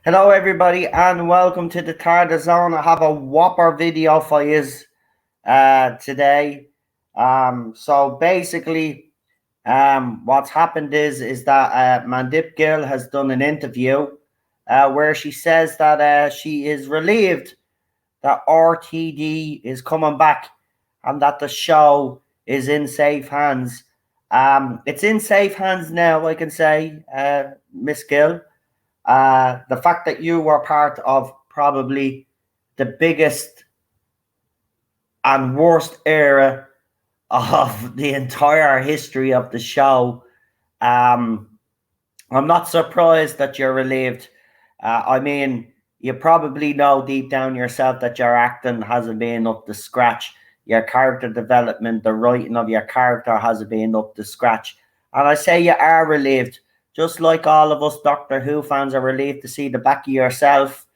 Hello everybody and welcome to the Tarda Zone. I have a whopper video for you today. So basically what's happened is that Mandip Gill has done an interview where she says that she is relieved that RTD is coming back and that the show is in safe hands. It's in safe hands now, I can say, Miss Gill. The fact that you were part of probably the biggest and worst era of the entire history of the show, I'm not surprised that you're relieved. I mean, you probably know deep down yourself that your acting hasn't been up to scratch. Your character development, the writing of your character hasn't been up to scratch. And I say you are relieved. Just like all of us Doctor Who fans are relieved to see the back of yourself,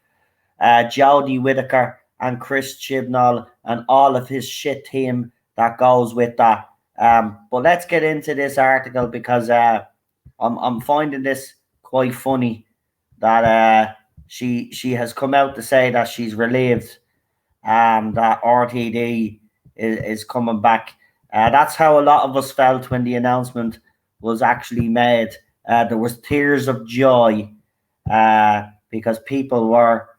Jodie Whittaker and Chris Chibnall and all of his shit team that goes with that. But let's get into this article because I'm finding this quite funny that she has come out to say that she's relieved that RTD is coming back. That's how a lot of us felt when the announcement was actually made. There was tears of joy because people were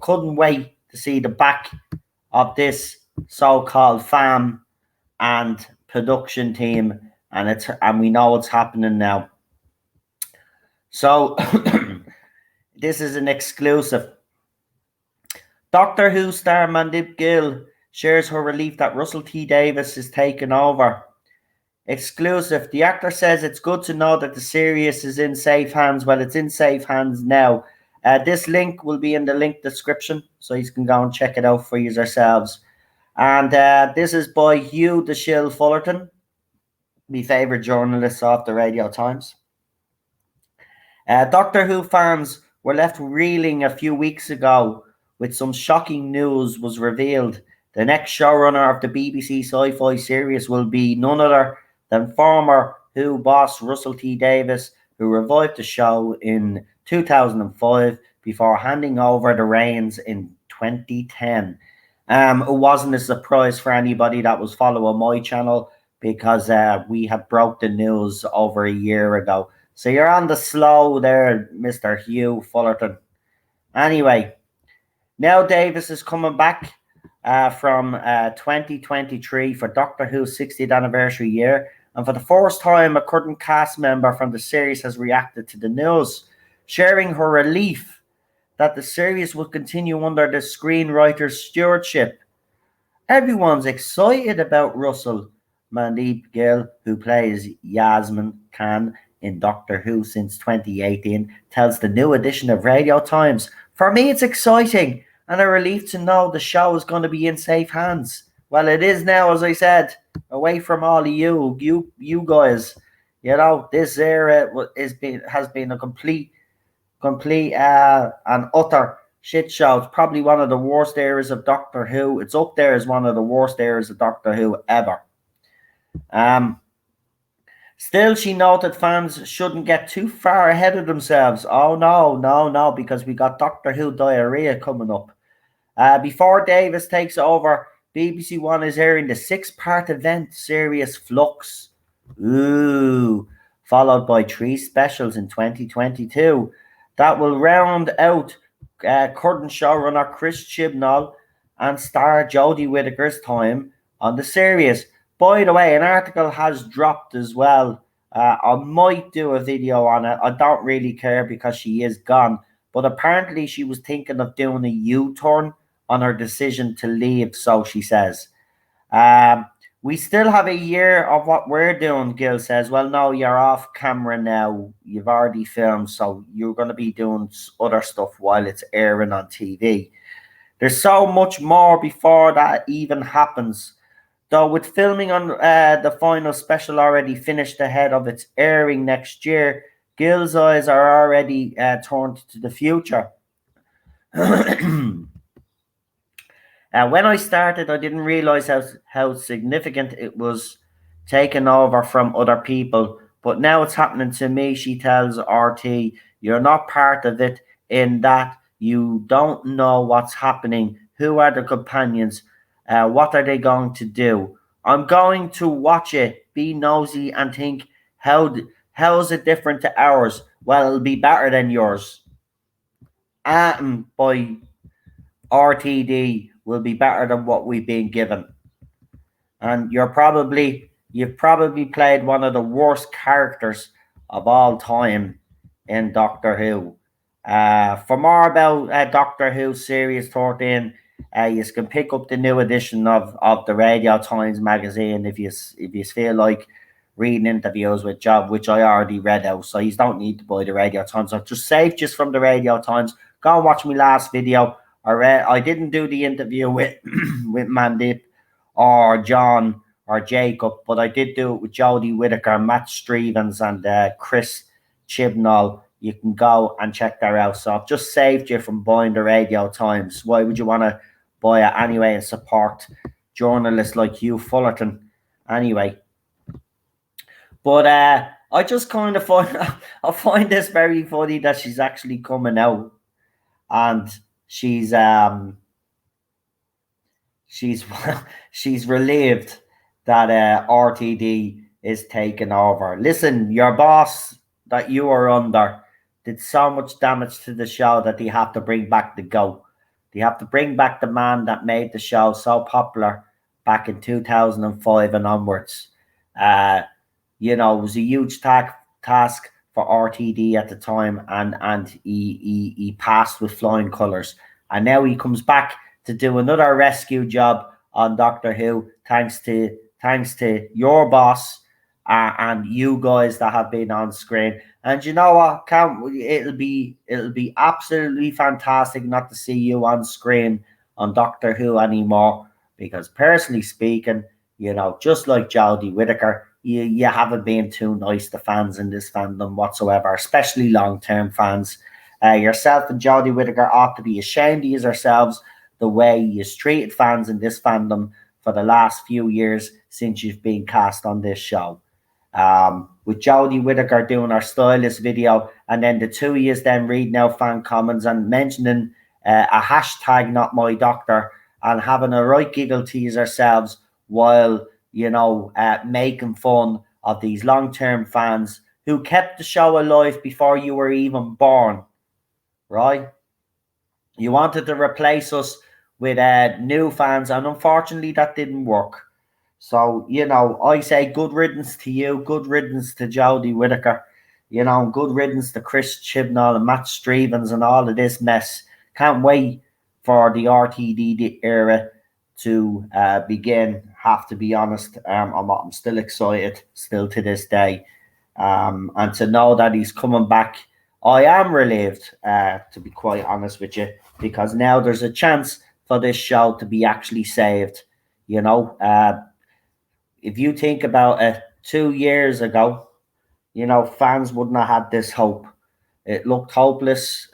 couldn't wait to see the back of this so-called fam and production team, and we know what's happening now. So this is an exclusive. Doctor Who star Mandip Gill shares her relief that Russell T Davies is taking over. Exclusive. The actor says it's good to know that the series is in safe hands. Well, it's in safe hands now. This link will be in the link description, so you can go and check it out for yourselves. And this is by Hugh the Shill Fullerton, my favourite journalist of the Radio Times. Doctor Who fans were left reeling a few weeks ago with some shocking news was revealed. The next showrunner of the BBC sci-fi series will be none other than former Who boss Russell T Davies, who revived the show in 2005 before handing over the reins in 2010. It wasn't a surprise for anybody that was following my channel because we had broke the news over a year ago. So you're on the slow there, Mr. Hugh Fullerton. Anyway, now Davies is coming back from 2023 for Doctor Who's 60th anniversary year. And for the first time, a current cast member from the series has reacted to the news, sharing her relief that the series will continue under the screenwriter's stewardship. Everyone's excited about Russell. Mandip Gill, who plays Yasmin Khan in Doctor Who since 2018, tells the new edition of Radio Times, "For me, it's exciting and a relief to know the show is going to be in safe hands." Well, it is now, as I said, away from all of you guys. You know, this era has been a complete and utter shit show. It's probably one of the worst eras of Doctor Who. It's up there as one of the worst eras of Doctor Who ever. Still, she noted fans shouldn't get too far ahead of themselves. Oh, no, because we got Doctor Who diarrhea coming up. Before Davies takes over, BBC One is airing the 6-part event series Flux. Ooh, followed by 3 specials in 2022. That will round out current showrunner Chris Chibnall and star Jodie Whittaker's time on the series. By the way, an article has dropped as well. I might do a video on it. I don't really care because she is gone. But apparently she was thinking of doing a U-turn on her decision to leave, so she says. We still have a year of what we're doing, Gill says. Well, no, you're off camera now. You've already filmed, so you're going to be doing other stuff while it's airing on TV. There's so much more before that even happens. Though with filming on the final special already finished ahead of its airing next year, Gill's eyes are already turned to the future. When I started, I didn't realize how significant it was taken over from other people. But now it's happening to me, she tells RT. You're not part of it in that you don't know what's happening. Who are the companions? What are they going to do? I'm going to watch it, be nosy, and think, how is it different to ours? Well, it'll be better than yours. By RTD will be better than what we've been given. And you've probably played one of the worst characters of all time in Doctor Who. For more about Doctor Who Series 13, you can pick up the new edition of the Radio Times magazine if you feel like reading interviews with Job, which I already read out, so you don't need to buy the Radio Times. I've just saved just from the Radio Times. Go and watch my last video. I didn't do the interview with with Mandip or John or Jacob, but I did do it with Jodie Whittaker, Matt Stevens, and Chris Chibnall. You can go and check that out. So I've just saved you from buying the Radio Times. Why would you want to buy it anyway and support journalists like Hugh Fullerton anyway? But I just kind of find this very funny that she's actually coming out and she's she's relieved that RTD is taking over. Listen, your boss that you are under did so much damage to the show that they have to bring back the GOAT. They have to bring back the man that made the show so popular back in 2005 and onwards. It was a huge task for RTD at the time, and he passed with flying colours. And now he comes back to do another rescue job on Doctor Who, thanks to your boss and you guys that have been on screen. And you know what? It'll be absolutely fantastic not to see you on screen on Doctor Who anymore, because personally speaking, just like Jodie Whittaker, you haven't been too nice to fans in this fandom whatsoever, especially long-term fans. Yourself and Jodie Whittaker ought to be ashamed of yourselves the way you've treated fans in this fandom for the last few years since you've been cast on this show. With Jodie Whittaker doing our stylist video, and then the two of you then reading out fan comments and mentioning a hashtag not my doctor and having a right giggle to yourselves while making fun of these long-term fans who kept the show alive before you were even born, right? You wanted to replace us with new fans, and unfortunately that didn't work. So, I say good riddance to you, good riddance to Jodie Whittaker, good riddance to Chris Chibnall and Matt Stevens and all of this mess. Can't wait for the RTD era to begin, have to be honest. I'm still excited, still to this day. And to know that he's coming back, I am relieved, to be quite honest with you, because now there's a chance for this show to be actually saved. If you think about it, 2 years ago, fans wouldn't have had this hope. It looked hopeless.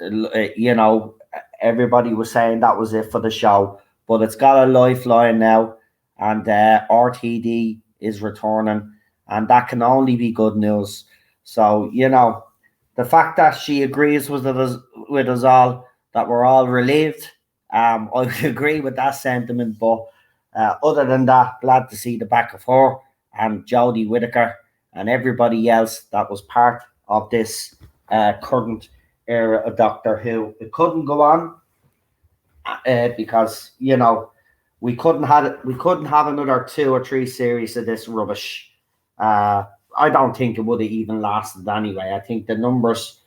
Everybody was saying that was it for the show, but it's got a lifeline now, and RTD is returning, and that can only be good news. So, the fact that she agrees with us all, that we're all relieved, I would agree with that sentiment, but other than that, glad to see the back of her and Jodie Whittaker and everybody else that was part of this current era of Doctor Who. It couldn't go on because we couldn't have another 2 or 3 series of this rubbish. I don't think it would have even lasted anyway. I think the numbers,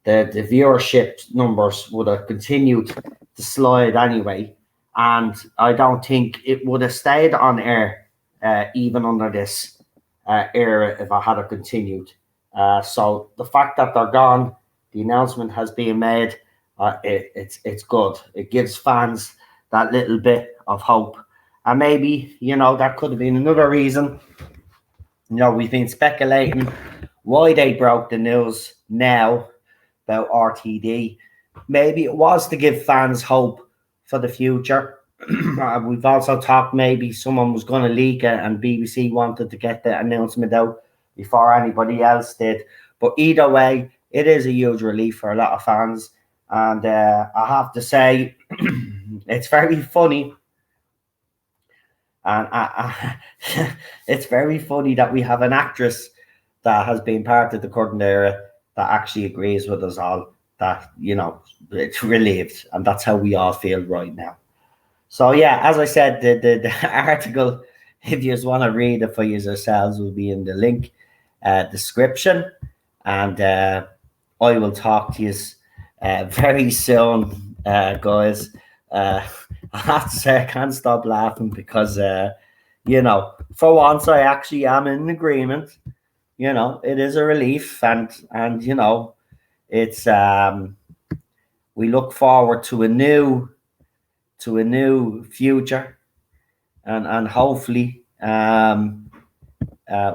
the viewership numbers would have continued to slide anyway. And I don't think it would have stayed on air even under this era if it had continued. So the fact that they're gone, the announcement has been made. It's good. It gives fans that little bit of hope, and maybe that could have been another reason. We've been speculating why they broke the news now about RTD. Maybe it was to give fans hope for the future. We've also talked maybe someone was going to leak it and BBC wanted to get the announcement out before anybody else did. But either way, it is a huge relief for a lot of fans. And I have to say, it's very funny. And it's very funny that we have an actress that has been part of the current era that actually agrees with us all that, it's relieved. And that's how we all feel right now. So yeah, as I said, the article, if you just want to read it for yourselves, will be in the link description, and I will talk to you very soon, guys. I have to say I can't stop laughing because for once I actually am in agreement. It is a relief, and it's we look forward to a new future, and hopefully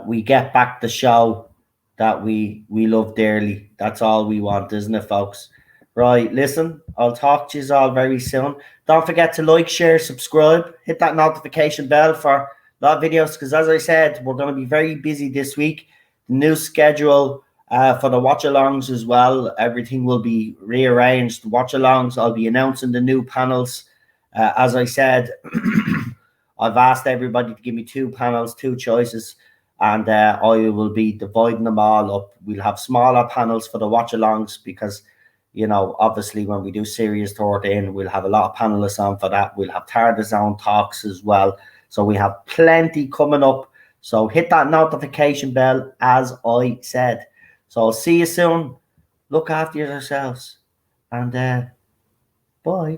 we get back the show that we love dearly. That's all we want, isn't it, folks? Right, listen, I'll talk to you all very soon. Don't forget to like, share, subscribe, hit that notification bell for a lot of videos, because as I said, we're going to be very busy this week. The new schedule for the watch-alongs as well, everything will be rearranged. Watch-alongs, I'll be announcing the new panels. As I said, I've asked everybody to give me 2 panels, 2 choices, and I will be dividing them all up. We'll have smaller panels for the watch-alongs because, obviously when we do Series 13, we'll have a lot of panelists on for that. We'll have Tarzan talks as well. So we have plenty coming up. So hit that notification bell, as I said. So I'll see you soon. Look after yourselves. And bye.